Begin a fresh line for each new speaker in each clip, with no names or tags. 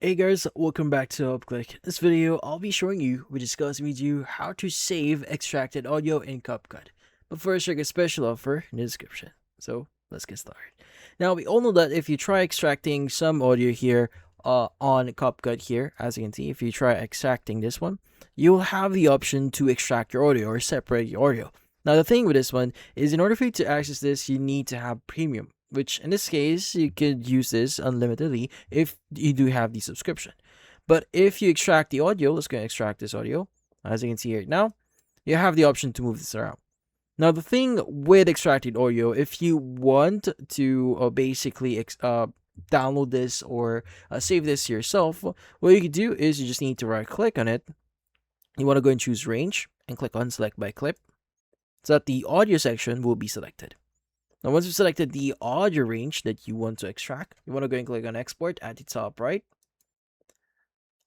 Hey guys, welcome back to CapCut. In this video, I'll be showing you, we're discussing with you how to save extracted audio in CapCut. But first, check a special offer in the description. So let's get started. Now, we all know that if you try extracting some audio here on CapCut here, as you can see, if you try extracting this one, you'll have the option to extract your audio or separate your audio. Now, the thing with this one is in order for you to access this, you need to have premium, which in this case, you could use this unlimitedly if you do have the subscription. But if you extract the audio, let's go and extract this audio. As you can see here now, you have the option to move this around. Now, the thing with extracted audio, if you want to basically download this or save this yourself, what you can do is you just need to right click on it. You want to go and choose range and click on select by clip so that the audio section will be selected. Now, once you've selected the audio range that you want to extract, you want to go and click on export at the top right.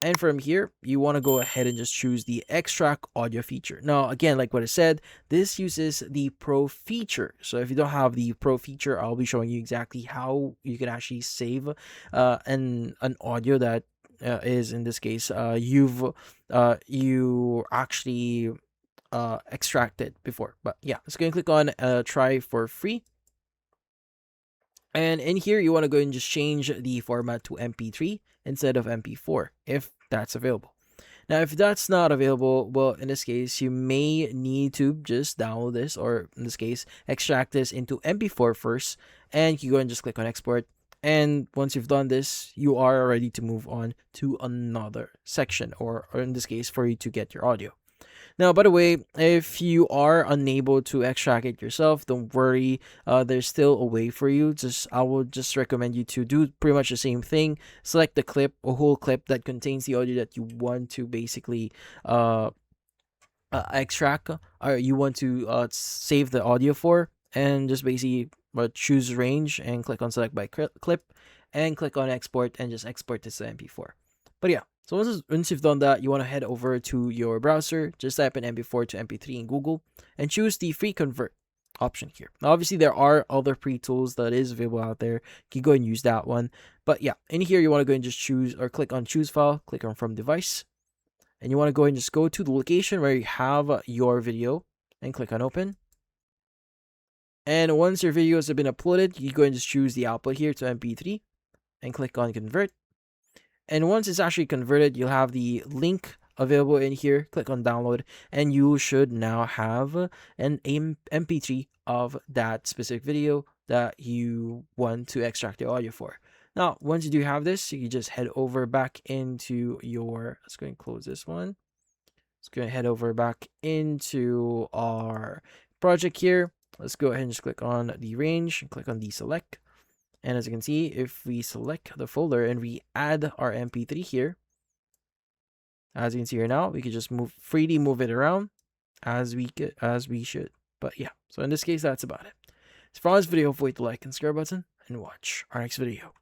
And from here, you want to go ahead and just choose the extract audio feature. Now, again, like what I said, this uses the Pro feature. So if you don't have the Pro feature, I'll be showing you exactly how you can actually save an audio that is, in this case, you actually extracted before. But yeah, let's go and click on try for free. And in here, you want to go and just change the format to MP3 instead of MP4, if that's available. Now, if that's not available, well, in this case, you may need to just download this, or in this case, extract this into MP4 first, and you go and just click on export. And once you've done this, you are ready to move on to another section, or in this case, for you to get your audio. Now, by the way, if you are unable to extract it yourself, don't worry. There's still a way for you. I would just recommend you to do pretty much the same thing. Select the clip, a whole clip that contains the audio that you want to basically extract, or you want to save the audio for, and just basically choose range and click on select by clip, and click on export and just export this to MP4. But yeah, so once you've done that, you want to head over to your browser, just type in MP4 to MP3 in Google, and choose the free convert option here. Now, obviously, there are other free tools that is available out there. You can go and use that one. But yeah, in here, you want to go and just choose or click on choose file, click on from device, and you want to go and just go to the location where you have your video and click on open. And once your videos have been uploaded, you go and just choose the output here to MP3 and click on convert. And once it's actually converted, you'll have the link available in here. Click on download, and you should now have an MP3 of that specific video that you want to extract the audio for. Now, once you do have this, you can just head over back into your, let's go and close this one. Let's go and head over back into our project here. Let's go ahead and just click on the range and click on deselect. And as you can see, if we select the folder and we add our MP3 here, as you can see here now, we can just freely move it around as we should. But yeah, so in this case, that's about it. So for this video, hopefully hit the like and subscribe button and watch our next video.